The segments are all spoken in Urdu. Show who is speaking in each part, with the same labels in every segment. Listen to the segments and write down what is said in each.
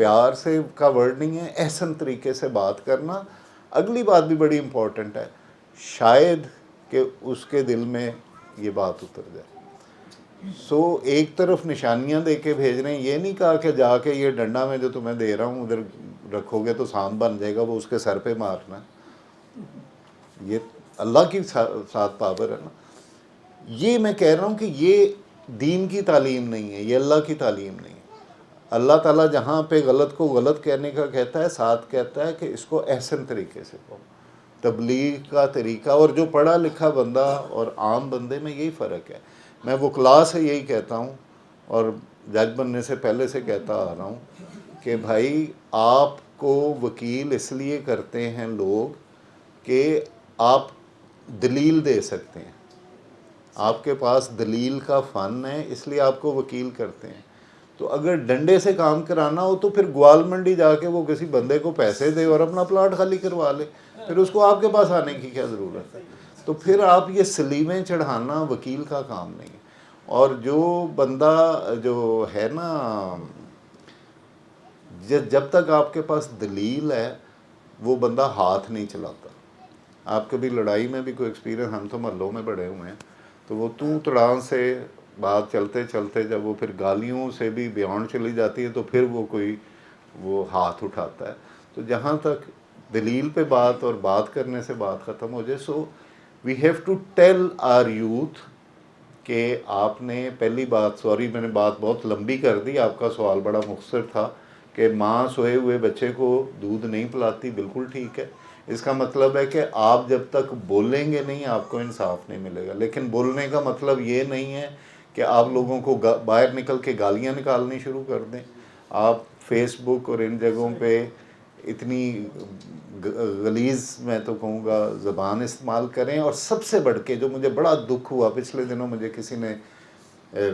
Speaker 1: پیار سے کا ورڈ نہیں ہے، احسن طریقے سے بات کرنا. اگلی بات بھی بڑی امپورٹنٹ ہے، شاید کہ اس کے دل میں یہ بات اتر جائے. سو ایک طرف نشانیاں دے کے بھیج رہے ہیں، یہ نہیں کہا کہ جا کے یہ ڈنڈا میں جو تمہیں دے رہا ہوں ادھر رکھو گے تو سانپ بن جائے گا، وہ اس کے سر پہ مارنا ہے. یہ اللہ کی ساتھ پاور ہے نا. یہ میں کہہ رہا ہوں کہ یہ دین کی تعلیم نہیں ہے، یہ اللہ کی تعلیم نہیں ہے. اللہ تعالیٰ جہاں پہ غلط کو غلط کہنے کا کہتا ہے، ساتھ کہتا ہے کہ اس کو احسن طریقے سے کہو. تبلیغ کا طریقہ، اور جو پڑھا لکھا بندہ اور عام بندے میں یہی فرق ہے. میں وکلاء سے یہی کہتا ہوں اور جج بننے سے پہلے سے کہتا آ رہا ہوں کہ بھائی آپ کو وکیل اس لیے کرتے ہیں لوگ کہ آپ دلیل دے سکتے ہیں، آپ کے پاس دلیل کا فن ہے، اس لیے آپ کو وکیل کرتے ہیں. تو اگر ڈنڈے سے کام کرانا ہو تو پھر گوال منڈی جا کے وہ کسی بندے کو پیسے دے اور اپنا پلاٹ خالی کروا لے، پھر اس کو آپ کے پاس آنے کی کیا ضرورت ہے. تو پھر آپ یہ سلیمیں چڑھانا وکیل کا کام نہیں ہے. اور جو بندہ جو ہے نا، جب تک آپ کے پاس دلیل ہے وہ بندہ ہاتھ نہیں چلاتا. آپ کبھی لڑائی میں بھی کوئی ایکسپیرینس، ہم تو محلوں میں بڑے ہوئے ہیں، تو وہ تڑان سے بات چلتے چلتے جب وہ پھر گالیوں سے بھی بیونڈ چلی جاتی ہے تو پھر وہ ہاتھ اٹھاتا ہے. تو جہاں تک دلیل پہ بات اور بات کرنے سے بات ختم ہو جائے. So we have to tell our youth کہ آپ نے پہلی بات، سوری میں نے بات بہت لمبی کر دی، آپ کا سوال بڑا مختصر تھا کہ ماں سوئے ہوئے بچے کو دودھ نہیں پلاتی، بالکل ٹھیک ہے. اس کا مطلب ہے کہ آپ جب تک بولیں گے نہیں آپ کو انصاف نہیں ملے گا. لیکن بولنے کا مطلب یہ نہیں ہے کہ آپ لوگوں کو باہر نکل کے گالیاں نکالنی شروع کر دیں. آپ فیس بک اور ان جگہوں پہ اتنی غلیظ میں تو کہوں گا زبان استعمال کریں. اور سب سے بڑھ کے جو مجھے بڑا دکھ ہوا، پچھلے دنوں مجھے کسی نے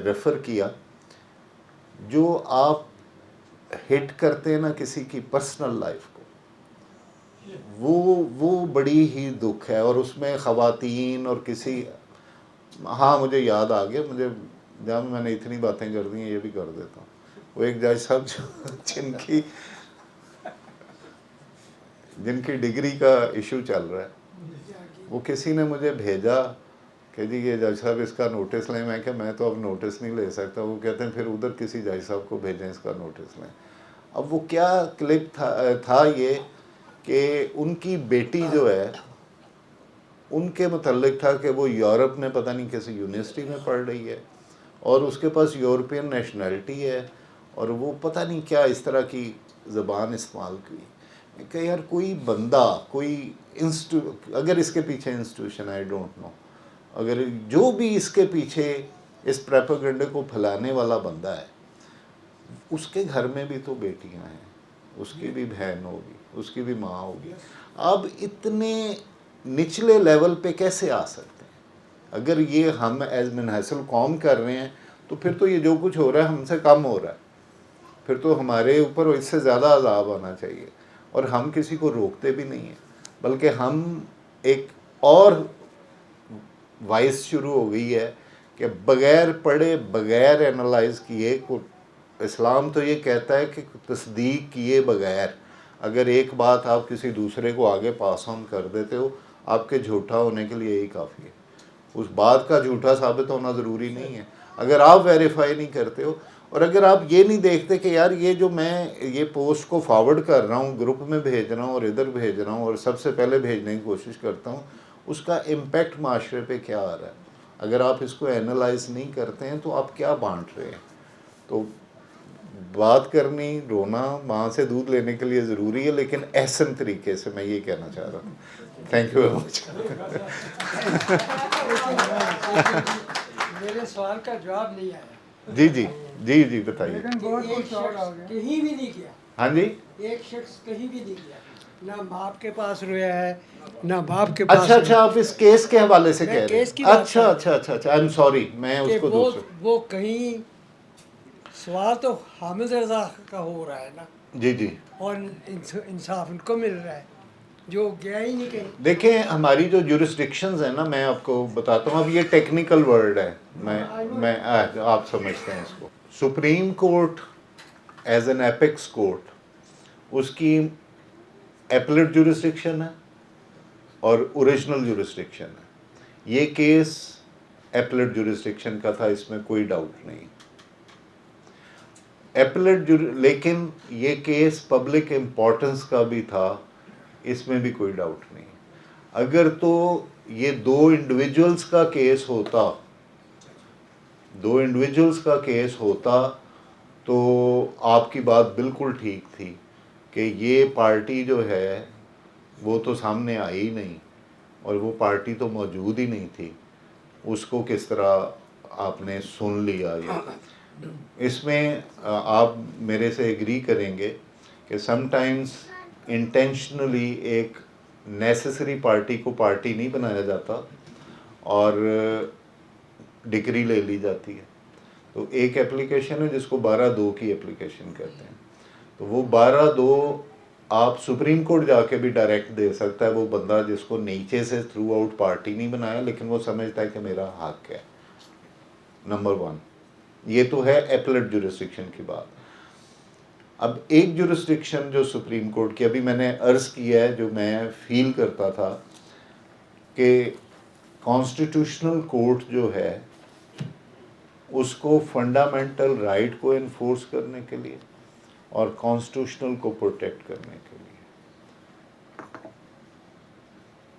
Speaker 1: ریفر کیا، جو آپ ہٹ کرتے ہیں نا کسی کی پرسنل لائف کو، وہ بڑی ہی دکھ ہے. اور اس میں خواتین اور کسی، ہاں مجھے یاد آ گیا، مجھے جب میں نے اتنی باتیں کر دی ہیں یہ بھی کر دیتا ہوں. وہ ایک جج صاحب جن کی ڈگری کا ایشو چل رہا ہے، وہ کسی نے مجھے بھیجا کہ جی یہ جج صاحب اس کا نوٹس لیں. میں کہ میں تو اب نوٹس نہیں لے سکتا. وہ کہتے ہیں پھر ادھر کسی جج صاحب کو بھیجیں اس کا نوٹس لیں. اب وہ کیا کلپ تھا یہ کہ ان کی بیٹی جو ہے ان کے متعلق تھا کہ وہ یورپ میں پتہ نہیں کسی یونیورسٹی میں پڑھ رہی ہے اور اس کے پاس یورپین نیشنلٹی ہے اور وہ پتہ نہیں کیا اس طرح کی زبان استعمال کی. کہ یار کوئی بندہ، کوئی اگر اس کے پیچھے انسٹیٹیوشن، آئی ڈونٹ نو، اگر جو بھی اس کے پیچھے اس پروپیگنڈے کو پھیلانے والا بندہ ہے، اس کے گھر میں بھی تو بیٹیاں ہیں، اس کی بھی بہن ہوگی، اس کی بھی ماں ہوگی. اب اتنے نچلے لیول پہ کیسے آ سکتے ہیں؟ اگر یہ ہم ایز منحصل قوم کر رہے ہیں تو پھر تو یہ جو کچھ ہو رہا ہے ہم سے کم ہو رہا ہے. پھر تو ہمارے اوپر اس سے زیادہ عذاب آنا چاہیے. اور ہم کسی کو روکتے بھی نہیں ہیں، بلکہ ہم ایک اور وائس شروع ہو گئی ہے کہ بغیر پڑھے، بغیر اینالائز کیے، اسلام تو یہ کہتا ہے کہ تصدیق کیے بغیر اگر ایک بات آپ کسی دوسرے کو آگے پاس آن کر دیتے ہو، آپ کے جھوٹا ہونے کے لیے یہی کافی ہے. اس بات کا جھوٹا ثابت ہونا ضروری نہیں ہے اگر آپ ویریفائی نہیں کرتے ہو. اور اگر آپ یہ نہیں دیکھتے کہ یار یہ جو میں یہ پوسٹ کو فارورڈ کر رہا ہوں، گروپ میں بھیج رہا ہوں اور ادھر بھیج رہا ہوں اور سب سے پہلے بھیجنے کی کوشش کرتا ہوں، اس کا امپیکٹ معاشرے پہ کیا آ رہا ہے، اگر آپ اس کو اینالائز نہیں کرتے ہیں تو آپ کیا بانٹ رہے ہیں. تو بات کرنی، رونا ماں سے دودھ لینے کے لیے ضروری ہے، لیکن احسن طریقے سے. میں یہ کہنا چاہ رہا ہوں. Thank you very much.
Speaker 2: میرے سوال کا جواب نہیں آیا.
Speaker 1: جی جی جی جی بتائیے.
Speaker 2: ایک شخص کہیں بھی نہیں گیا.
Speaker 1: ہاں جی.
Speaker 2: ایک شخص کہیں بھی نہیں گیا، نہ باپ کے پاس رویا ہے نہ باپ کے پاس.
Speaker 1: اچھا اچھا، آپ اس کیس کے حوالے سے کہہ رہے ہیں.
Speaker 2: کیس کی
Speaker 1: اچھا اچھا اچھا اچھا، آئی ایم سوری، میں اس کو
Speaker 2: وہ کہیں سوال تو حامد رضا کا ہو رہا ہے نا.
Speaker 1: جی جی.
Speaker 2: اور انصاف ان کو مل رہا ہے جو گیا ہی نہیں کہیں.
Speaker 1: دیکھیں ہماری جو جورسڈکشنز ہیں نا، میں آپ کو بتاتا ہوں. اب یہ ٹیکنیکل ورڈ ہے، میں آپ سمجھتے ہیں اس کو. Supreme court as an apex court اس کی ایپلیٹ جورسڈکشن ہے اور اوریجنل جورسڈکشن ہے. یہ کیس ایپلیٹ جورسڈکشن کا تھا, اس میں کوئی ڈاؤٹ نہیں. ایپلیٹ لیکن یہ کیس پبلک امپورٹنس کا بھی تھا, اس میں بھی کوئی ڈاؤٹ نہیں. اگر تو یہ دو انڈیویجولز کا کیس ہوتا تو آپ کی بات بالکل ٹھیک تھی کہ یہ پارٹی جو ہے وہ تو سامنے آئی ہی نہیں, اور وہ پارٹی تو موجود ہی نہیں تھی, اس کو کس طرح آپ نے سن لیا. اس میں آپ میرے سے ایگری کریں گے کہ سم ٹائمز انٹینشنلی ایک نیسیسری پارٹی کو پارٹی نہیں بنایا جاتا اور ڈگری لے لی جاتی ہے. تو ایک اپلیکیشن ہے جس کو 12(2) کی اپلیکیشن کہتے ہیں, تو وہ 12(2) آپ سپریم کورٹ جا کے بھی ڈائریکٹ دے سکتا ہے وہ بندہ جس کو نیچے سے تھرو آؤٹ پارٹی نہیں بنایا لیکن وہ سمجھتا ہے کہ میرا حق ہے. نمبر 1 یہ تو ہے ایپلیٹ جورسڈکشن کی بات. اب ایک جورسڈکشن جو سپریم کورٹ کی ابھی میں نے عرض کیا ہے, جو میں فیل کرتا تھا کہ کانسٹیٹیوشنل کورٹ جو ہے اس کو فنڈامنٹل رائٹ کو انفورس کرنے کے لیے اور کانسٹیٹیوشنل کو پروٹیکٹ کرنے کے لیے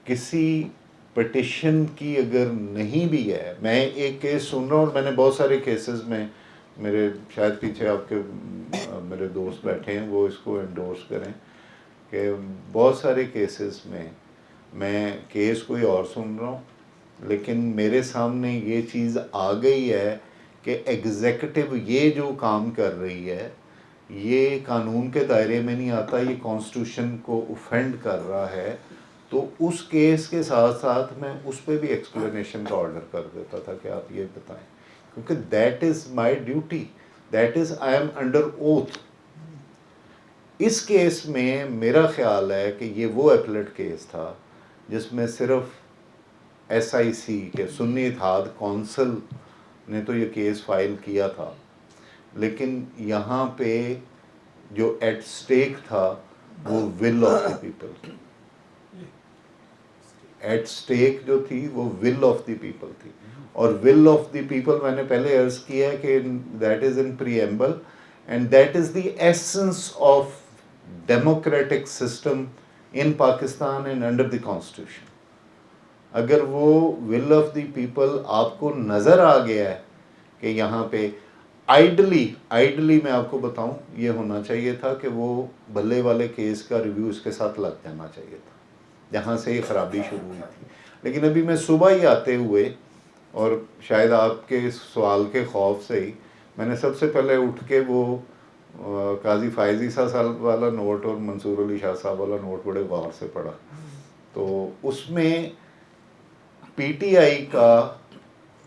Speaker 1: کسی پٹیشن کی اگر نہیں بھی ہے. میں ایک کیس سن رہا ہوں اور میں نے بہت سارے کیسز میں, میرے شاید پیچھے آپ کے میرے دوست بیٹھے ہیں وہ اس کو انڈورس کریں, کہ بہت سارے کیسز میں کیس کوئی اور سن رہا ہوں لیکن میرے سامنے یہ چیز آ گئی ہے کہ ایگزیکٹو یہ جو کام کر رہی ہے یہ قانون کے دائرے میں نہیں آتا, یہ کانسٹیٹیوشن کو اوفینڈ کر رہا ہے. تو اس کیس کے ساتھ ساتھ میں اس پہ بھی ایکسپلینیشن کا آرڈر کر دیتا تھا کہ آپ یہ بتائیں, کیونکہ that is my duty, that is I am under oath. اس کیس میں میرا خیال ہے کہ یہ وہ ایپلیٹ کیس تھا جس میں صرف ایس آئی سی کے سنی اتحاد کونسل نے تو یہ کیس فائل کیا تھا, لیکن یہاں پہ جو ایٹ سٹیک تھا وہ will of the people, at stake جو تھی وہ ول آف دی پیپل تھی. اور ول آف دی پیپل میں نے پہلے عرض کیا ہے کہ that is in preamble and that is the essence of democratic system in Pakistan and under the constitution. اگر وہ ول آف دی پیپل آپ کو نظر آ گیا ہے کہ یہاں پہ آئیڈلی میں آپ کو بتاؤں یہ ہونا چاہیے تھا کہ وہ بھلے والے کیس کا ریویو اس کے ساتھ لگ جانا چاہیے تھا جہاں سے یہ خرابی شروع ہوئی تھی. لیکن ابھی میں صبح ہی آتے ہوئے, اور شاید آپ کے اس سوال کے خوف سے ہی میں نے سب سے پہلے اٹھ کے وہ قاضی فائز عیسیٰ صاحب والا نوٹ اور منصور علی شاہ صاحب والا نوٹ بڑے غور سے پڑھا. تو اس میں پی ٹی آئی کا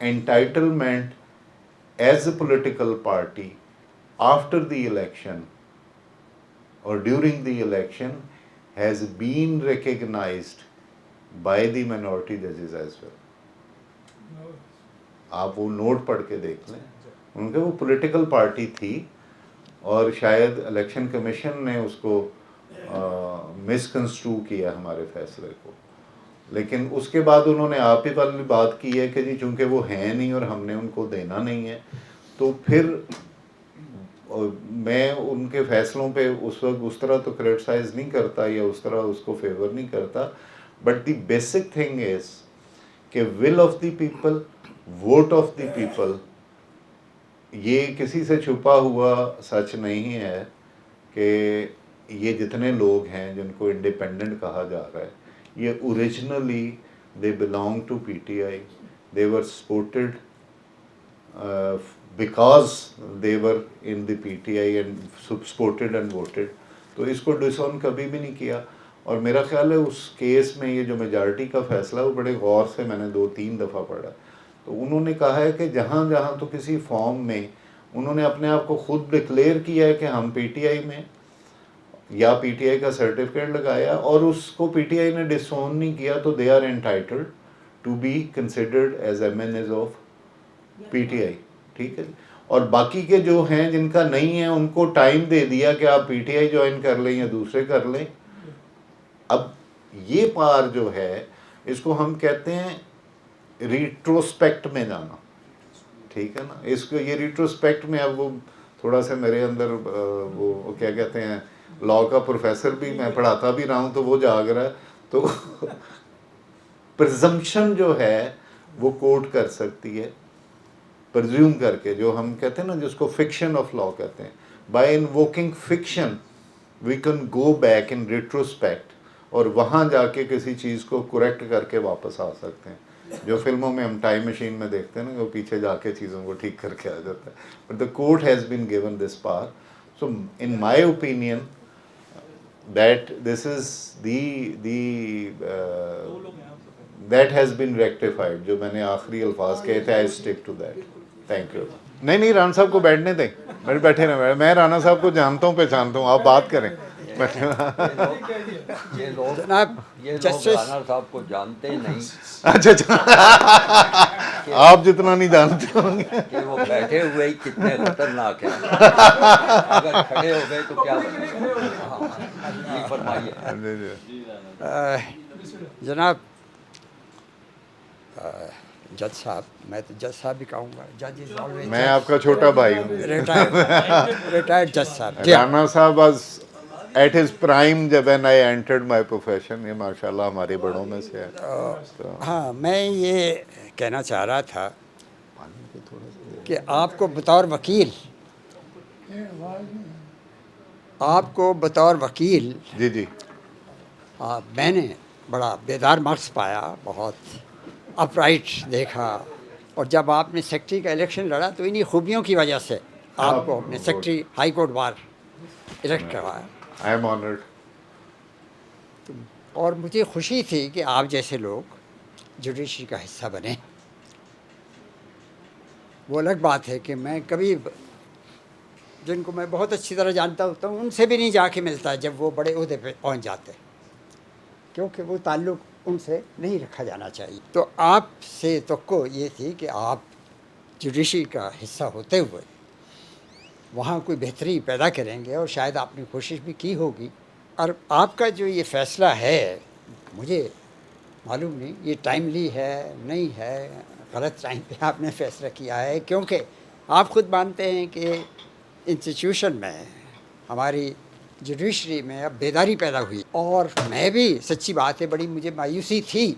Speaker 1: entitlement as a political party after the election اور during the election has been recognized by the minority judges as well. آپ وہ نوٹ پڑھ کے دیکھ لیں, ان کے وہ پولیٹیکل پارٹی تھی اور شاید الیکشن کمیشن نے اس کو مس کنسٹرو کیا ہمارے فیصلے کو, لیکن اس کے بعد انہوں نے آپ ہی والی بات کی ہے کہ جی چونکہ وہ ہیں نہیں اور ہم نے ان کو دینا نہیں ہے, تو پھر میں ان کے فیصلوں پہ اس وقت اس طرح تو کرٹیسائز نہیں کرتا یا اس طرح اس کو فیور نہیں کرتا, but the basic thing is کہ will of the people, vote of the people, یہ کسی سے چھپا ہوا سچ نہیں ہے کہ یہ جتنے لوگ ہیں جن کو انڈیپینڈنٹ کہا جا رہا ہے یہ originally they belong to P T I, they were supported because they were in the PTI and supported and voted. تو اس کو ڈسون کبھی بھی نہیں کیا. اور میرا خیال ہے اس کیس میں یہ جو میجارٹی کا فیصلہ وہ بڑے غور سے میں نے 2-3 دفعہ پڑھا, تو انہوں نے کہا ہے کہ جہاں جہاں تو کسی فارم میں انہوں نے اپنے آپ کو خود ڈکلیئر کیا ہے کہ ہم پی ٹی آئی میں یا پی ٹی آئی کا سرٹیفکیٹ لگایا اور اس کو پی ٹی آئی نے ڈسون نہیں کیا, تو they are entitled to be considered as M N As of P T I. ٹھیک ہے. اور باقی کے جو ہیں جن کا نہیں ہے ان کو ٹائم دے دیا کہ آپ پی ٹی آئی جوائن کر لیں یا دوسرے کر لیں. اب یہ پار جو ہے اس کو ہم کہتے ہیں ریٹروسپیکٹ میں جانا. ٹھیک ہے نا, اس کو یہ ریٹروسپیکٹ میں اب وہ تھوڑا سا میرے اندر وہ کیا کہتے ہیں لاء کا پروفیسر بھی میں پڑھاتا بھی رہا ہوں تو وہ جاگ رہا ہے. تو پرزمپشن جو ہے وہ کوٹ کر سکتی ہے پرزیوم کر کے, جو ہم کہتے ہیں نا جس کو فکشن آف لاء کہتے ہیں. By invoking fiction we can go back in retrospect اور وہاں جا کے کسی چیز کو کریکٹ کر کے واپس آ سکتے ہیں. جو فلموں میں ہم ٹائم مشین میں دیکھتے ہیں نا, وہ پیچھے جا کے چیزوں کو ٹھیک کر کے آ جاتا ہے. But the court has been given this power. So in my opinion that this is that has been rectified. جو میں نے آخری الفاظ کہے تھے, I stick to that. Thank you. نہیں رانا صاحب کو بیٹھنے دیں, بیٹھے رہیں. میں رانا صاحب کو جانتا ہوں پہچانتا ہوں, آپ بات کریں.
Speaker 3: یہ لوگ
Speaker 4: جناب
Speaker 3: جسٹس رانا صاحب کو جانتے ہی نہیں
Speaker 1: اچھا آپ جتنا نہیں جانتے ہوں گے
Speaker 3: کہ وہ بیٹھے ہوئے ہی کتنے خطرناک ہیں. اگر کھڑے ہو گئے تو کیا بنے گا. جی فرمائیے.
Speaker 4: جناب جج صاحب, میں تو جج صاحب بھی کہوں گا. جج از آلویز
Speaker 1: میں آپ کا چھوٹا بھائی ہوں.
Speaker 4: ریٹائرڈ جج صاحب.
Speaker 1: رانا صاحب واز ایٹ ہز پرائم جب when I entered my profession. یہ ماشاء اللہ ہمارے بڑوں میں سے ہے.
Speaker 4: ہاں, میں یہ کہنا چاہ رہا تھا کہ آپ کو بطور وکیل
Speaker 1: جی
Speaker 4: میں نے بڑا بیدار مغز پایا, بہت اپ رائٹ دیکھا. اور جب آپ نے سیکرٹری کا الیکشن لڑا تو انہی خوبیوں کی وجہ سے آپ کو اپنے secretary high court bar elect کروایا.
Speaker 1: I am honoured.
Speaker 4: اور مجھے خوشی تھی کہ آپ جیسے لوگ جوڈیشری کا حصہ بنے. وہ الگ بات ہے کہ میں کبھی جن کو میں بہت اچھی طرح جانتا ہوتا ہوں ان سے بھی نہیں جا کے ملتا جب وہ بڑے عہدے پہ پہنچ جاتے, کیونکہ وہ تعلق ان سے نہیں رکھا جانا چاہیے. تو آپ سے توقع یہ تھی کہ آپ جوڈیشری کا حصہ ہوتے ہوئے وہاں کوئی بہتری پیدا کریں گے, اور شاید آپ نے کوشش بھی کی ہوگی. اور آپ کا جو یہ فیصلہ ہے, مجھے معلوم نہیں یہ ٹائملی ہے نہیں ہے, غلط ٹائم پہ آپ نے فیصلہ کیا ہے, کیونکہ آپ خود مانتے ہیں کہ انسٹیٹیوشن میں ہماری جوڈیشری میں اب بیداری پیدا ہوئی. اور میں بھی سچی بات ہے بڑی مجھے مایوسی تھی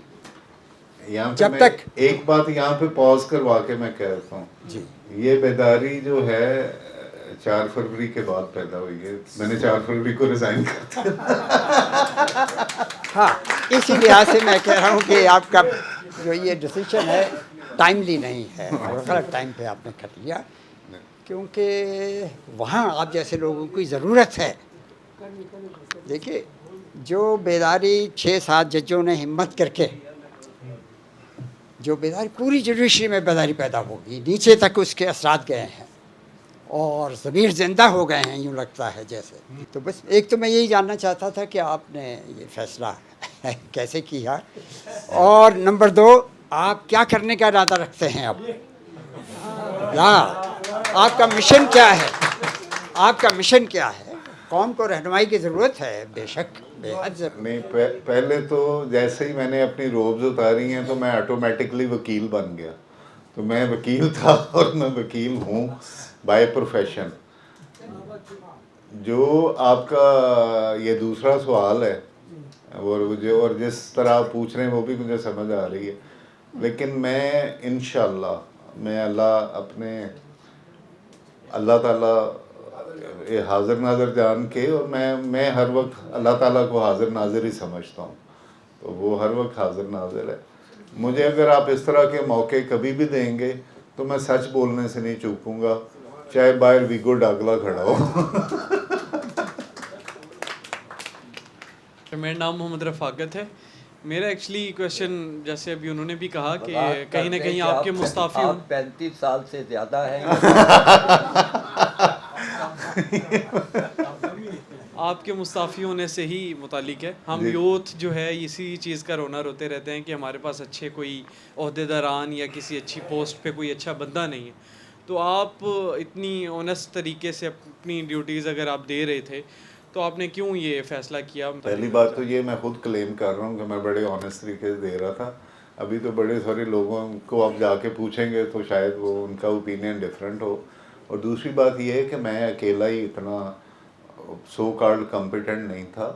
Speaker 1: یہاں
Speaker 4: جب
Speaker 1: پہ
Speaker 4: تک
Speaker 1: ایک بات یہاں پہ پاز کروا کے میں کہتا ہوں.
Speaker 4: جی
Speaker 1: یہ بیداری جو ہے 4 فروری کے بعد پیدا ہوئی ہے. میں نے 4 فروری کو ریزائن کر دیا.
Speaker 4: ہاں, اسی لحاظ سے میں کہہ رہا ہوں کہ آپ کا جو یہ ڈیسیشن ہے ٹائملی نہیں ہے, غلط ٹائم پہ آپ نے کر لیا, کیونکہ وہاں آپ جیسے لوگوں کی ضرورت ہے. دیکھیے جو بیداری 6-7 ججوں نے ہمت کر کے, جو بیداری پوری جوڈیشری میں بیداری پیدا ہوگی, نیچے تک اس کے اثرات گئے ہیں اور ضمیر زندہ ہو گئے ہیں یوں لگتا ہے جیسے. تو بس ایک تو میں یہی جاننا چاہتا تھا کہ آپ نے یہ فیصلہ کیسے کیا, اور نمبر 2 آپ کیا کرنے کا ارادہ رکھتے ہیں اب, آپ کا مشن کیا ہے, آپ کا مشن کیا ہے. قوم کو رہنمائی کی ضرورت ہے بے شک, بے حد ضرورت.
Speaker 1: نہیں پہلے تو جیسے ہی میں نے اپنی روبز اتاری ہیں تو میں آٹومیٹکلی وکیل بن گیا. تو میں وکیل تھا اور میں وکیل ہوں بائی پروفیشن. جو آپ کا یہ دوسرا سوال ہے اور جس طرح آپ پوچھ رہے ہیں وہ بھی مجھے سمجھ آ رہی ہے, لیکن میں انشاءاللہ میں اللہ تعالیٰ حاضر ناظر جان کے, اور میں ہر وقت اللہ تعالیٰ کو حاضر ناظر ہی سمجھتا ہوں, تو وہ ہر وقت حاضر ناظر ہے. مجھے اگر آپ اس طرح کے موقع کبھی بھی دیں گے تو میں سچ بولنے سے نہیں چوکوں گا, چاہے باہر ویگو ڈاگلا کھڑا ہو.
Speaker 5: میرا نام محمد رفاقت ہے. میرا ایکچولی کویشچن جیسے ابھی انہوں نے بھی کہا کہ کہیں نہ کہیں آپ کے مستعفی
Speaker 3: آپ 35 سال سے زیادہ ہیں,
Speaker 5: آپ کے مستعفی ہونے سے ہی متعلق ہے. ہم یوتھ جو ہے اسی چیز کا رونا روتے رہتے ہیں کہ ہمارے پاس اچھے کوئی عہدیداران یا کسی اچھی پوسٹ پہ کوئی اچھا بندہ نہیں ہے. تو آپ اتنی اونیسٹ طریقے سے اپنی ڈیوٹیز اگر آپ دے رہے تھے تو آپ نے کیوں یہ فیصلہ کیا؟
Speaker 1: پہلی بات تو یہ میں خود کلیم کر رہا ہوں کہ میں بڑے آنیسٹ طریقے سے دے رہا تھا. ابھی تو بڑے سارے لوگوں کو آپ جا کے پوچھیں گے تو شاید وہ ان کا اوپینین ڈفرینٹ ہو. اور دوسری بات یہ ہے کہ میں اکیلا ہی اتنا سو کالڈ کمپیٹنٹ نہیں تھا.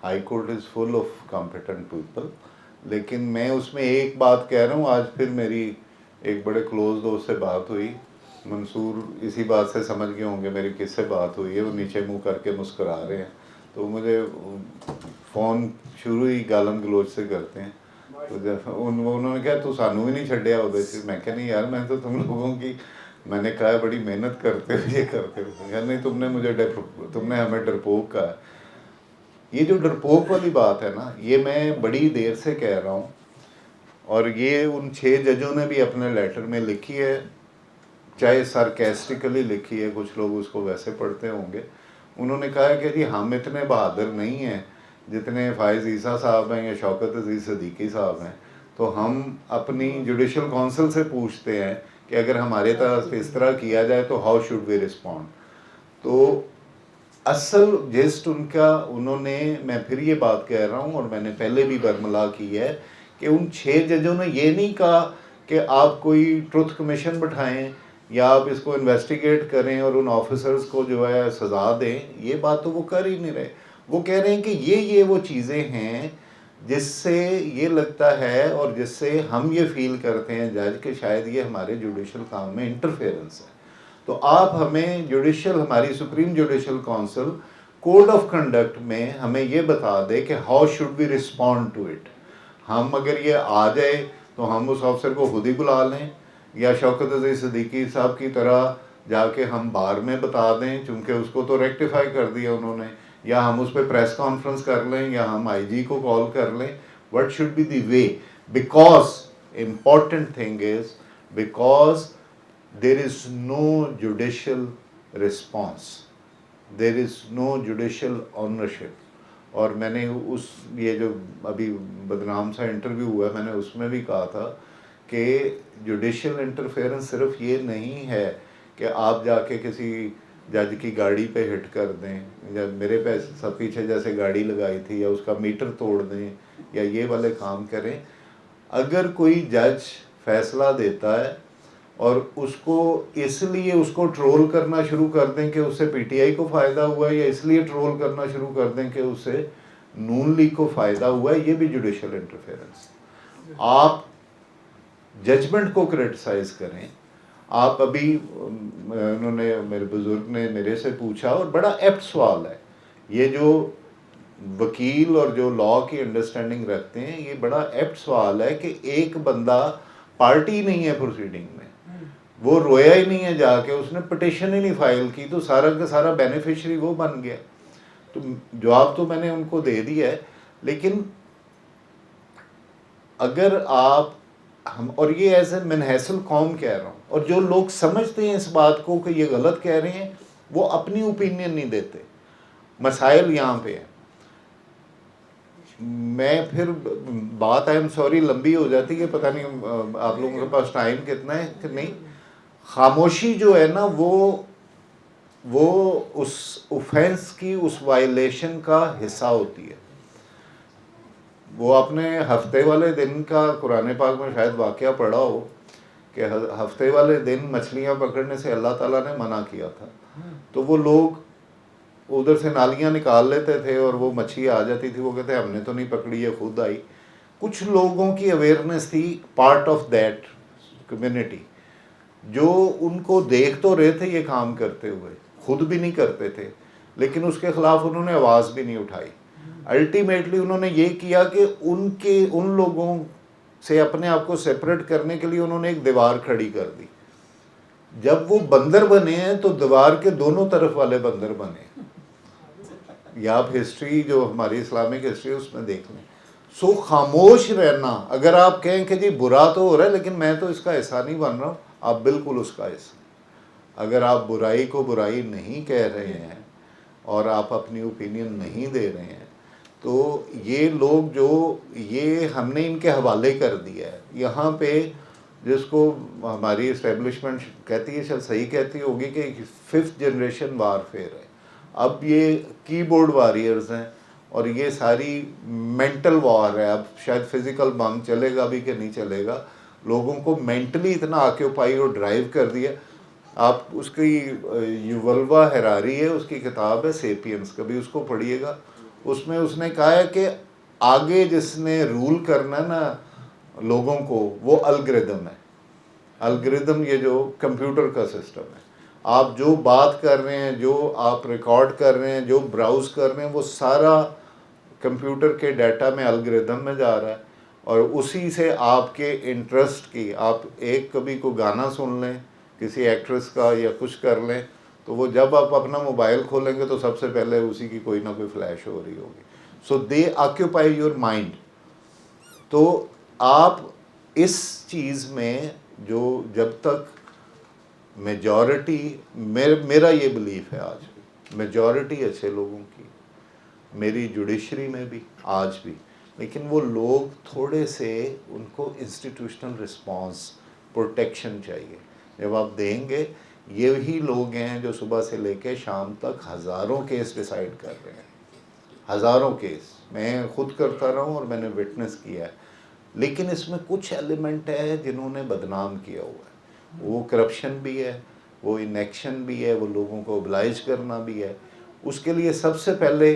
Speaker 1: High court is full of competent people. لیکن میں اس میں ایک بات کہہ رہا ہوں, آج پھر میری ایک بڑے کلوز دوست سے بات ہوئی, منصور اسی بات سے سمجھ گئے ہوں گے میری کس سے بات ہوئی ہے, وہ نیچے منہ کر کے مسکرا رہے ہیں. تو مجھے فون شروع ہی گالم گلوچ سے کرتے ہیں. تو جب انہوں نے کہا تو سانو بھی نہیں چھڈیا ادھر سے. میں کہا نہیں یار میں تو تم لوگوں کی, میں نے کہا بڑی محنت کرتے ہو یہ کرتے ہو. یار نہیں تم نے ہمیں ڈرپوک کہا. یہ جو ڈرپوک والی بات ہے نا, یہ میں بڑی دیر سے کہہ رہا ہوں, اور یہ ان 6 ججوں نے بھی اپنے لیٹر میں لکھی ہے, چاہے سارکیسٹیکلی لکھی ہے, کچھ لوگ اس کو ویسے پڑھتے ہوں گے. انہوں نے کہا ہے کہ جی ہم اتنے بہادر نہیں ہیں جتنے فائز عیسیٰ صاحب ہیں یا شوکت عزیز صدیقی صاحب ہیں. تو ہم اپنی جوڈیشل کونسل سے پوچھتے ہیں کہ اگر ہمارے طرف اس طرح کیا جائے تو ہاؤ شوڈ وی رسپونڈ. تو اصل جسٹ ان کا, انہوں نے, میں پھر یہ بات کہہ رہا ہوں اور میں نے پہلے بھی برملا کی ہے کہ ان 6 ججوں نے یہ نہیں کہا کہ آپ کوئی ٹروتھ کمیشن بٹھائیں یا آپ اس کو انویسٹیگیٹ کریں اور ان آفیسرز کو جو ہے سزا دیں. یہ بات تو وہ کر ہی نہیں رہے. وہ کہہ رہے ہیں کہ یہ وہ چیزیں ہیں جس سے یہ لگتا ہے اور جس سے ہم یہ فیل کرتے ہیں جج کہ شاید یہ ہمارے جوڈیشل کام میں انٹرفیئرنس ہے. تو آپ ہمیں جوڈیشل, ہماری supreme judicial council code of conduct میں ہمیں یہ بتا دے کہ how should we respond to it. ہم اگر یہ آ جائے تو ہم اس آفیسر کو خود ہی بلا لیں, یا شوکت عزیز صدیقی صاحب کی طرح جا کے ہم بار میں بتا دیں چونکہ اس کو تو ریکٹیفائی کر دیا انہوں نے, یا ہم اس پہ پریس کانفرنس کر لیں, یا ہم آئی جی کو کال کر لیں. What should be the way, because important thing is because there is no judicial response, there is no judicial ownership. اور میں نے اس, یہ جو ابھی بدنام سا انٹرویو ہوا ہے, میں نے اس میں بھی کہا تھا کہ جوڈیشل انٹرفیئرنس صرف یہ نہیں ہے کہ آپ جا کے کسی جج کی گاڑی پہ ہٹ کر دیں, یا میرے پہ سب پیچھے جیسے گاڑی لگائی تھی, یا اس کا میٹر توڑ دیں, یا یہ والے کام کریں. اگر کوئی جج فیصلہ دیتا ہے اور اس کو اس لیے اس کو ٹرول کرنا شروع کر دیں کہ اس سے پی ٹی آئی کو فائدہ ہوا ہے, یا اس لیے ٹرول کرنا شروع کر دیں کہ اس سے نون لیگ کو فائدہ ہوا ہے, یہ بھی جوڈیشل انٹرفیئرنس. آپ ججمنٹ کو کرٹیسائز کریں. آپ ابھی انہوں نے, میرے بزرگ نے میرے سے پوچھا, اور بڑا ایپٹ سوال ہے یہ, جو وکیل اور جو لاء کی انڈرسٹینڈنگ رکھتے ہیں, یہ بڑا ایپٹ سوال ہے کہ ایک بندہ پارٹی نہیں ہے پروسیڈنگ میں, وہ رویا ہی نہیں ہے جا کے, اس نے پٹیشن ہی نہیں فائل کی, تو سارا کا سارا بینیفیشری وہ بن گیا. تو جواب تو میں نے ان کو دے دیا ہے. لیکن اگر آپ ہم, اور یہ ایز اے منحصل قوم کہہ رہا ہوں, اور جو لوگ سمجھتے ہیں اس بات کو کہ یہ غلط کہہ رہے ہیں, وہ اپنی اوپینین نہیں دیتے. مسائل یہاں پہ ہیں. میں پھر بات آئی ایم سوری لمبی ہو جاتی ہے, پتہ نہیں آپ لوگوں کے پاس ٹائم کتنا ہے کہ نہیں. خاموشی جو ہے نا, وہ اس اوفینس کی, اس وائلیشن کا حصہ ہوتی ہے. وہ اپنے ہفتے والے دن کا قرآن پاک میں شاید واقعہ پڑھا ہو کہ ہفتے والے دن مچھلیاں پکڑنے سے اللہ تعالیٰ نے منع کیا تھا. تو وہ لوگ ادھر سے نالیاں نکال لیتے تھے اور وہ مچھلی آ جاتی تھی, وہ کہتے ہم نے تو نہیں پکڑی, یہ خود آئی. کچھ لوگوں کی اویئرنیس تھی, پارٹ آف دیٹ کمیونٹی, جو ان کو دیکھ تو رہے تھے یہ کام کرتے ہوئے, خود بھی نہیں کرتے تھے, لیکن اس کے خلاف انہوں نے آواز بھی نہیں اٹھائی. الٹیمیٹلی انہوں نے یہ کیا کہ ان لوگوں سے اپنے آپ کو سیپریٹ کرنے کے لیے انہوں نے ایک دیوار کھڑی کر دی. جب وہ بندر بنے ہیں تو دیوار کے دونوں طرف والے بندر بنے. یا آپ ہسٹری جو ہماری اسلامک ہسٹری اس میں دیکھ لیں. سو خاموش رہنا, اگر آپ کہیں کہ جی برا تو ہو رہا ہے لیکن میں تو اس کا حصہ نہیں بن رہا ہوں, آپ بالکل اس کا حصہ. اگر آپ برائی کو برائی نہیں کہہ رہے ہیں اور آپ اپنی اوپینین نہیں دے رہے ہیں, تو یہ لوگ جو, یہ ہم نے ان کے حوالے کر دیا ہے. یہاں پہ جس کو ہماری اسٹیبلشمنٹ کہتی ہے، شاید صحیح کہتی ہوگی، کہ 5th جنریشن وارفیئر ہے. اب یہ کی بورڈ واریئرز ہیں اور یہ ساری مینٹل وار ہے. اب شاید فزیکل بم چلے گا بھی کہ نہیں چلے گا. لوگوں کو مینٹلی اتنا آکیوپائی اور ڈرائیو کر دیا. آپ اس کی یوولوا ہراری ہے، اس کی کتاب ہے سیپینس، کبھی اس کو پڑھیے گا. اس میں اس نے کہا ہے کہ آگے جس نے رول کرنا نا لوگوں کو، وہ الگریدم ہے. الگریدم یہ جو کمپیوٹر کا سسٹم ہے، آپ جو بات کر رہے ہیں، جو آپ ریکارڈ کر رہے ہیں، جو براؤز کر رہے ہیں، وہ سارا کمپیوٹر کے ڈیٹا میں الگریدم میں جا رہا ہے. اور اسی سے آپ کے انٹرسٹ کی، آپ ایک کبھی کو گانا سن لیں کسی ایکٹریس کا یا کچھ کر لیں، تو وہ جب آپ اپنا موبائل کھولیں گے تو سب سے پہلے اسی کی کوئی نہ کوئی فلیش ہو رہی ہوگی. سو دے آکیوپائی یور مائنڈ. تو آپ اس چیز میں جو جب تک میجورٹی، میرا یہ بلیف ہے آج بھی، میجورٹی اچھے لوگوں کی، میری جوڈیشری میں بھی آج بھی، لیکن وہ لوگ تھوڑے سے ان کو انسٹیٹیوشنل رسپانس، پروٹیکشن چاہیے. جب آپ دیں گے، یہی لوگ ہیں جو صبح سے لے کے شام تک ہزاروں کیس ڈیسائیڈ کر رہے ہیں. ہزاروں کیس میں خود کرتا رہا ہوں اور میں نے وٹنس کیا ہے. لیکن اس میں کچھ ایلیمنٹ ہے جنہوں نے بدنام کیا ہوا ہے. وہ کرپشن بھی ہے، وہ انیکشن بھی ہے، وہ لوگوں کو oblige کرنا بھی ہے. اس کے لیے سب سے پہلے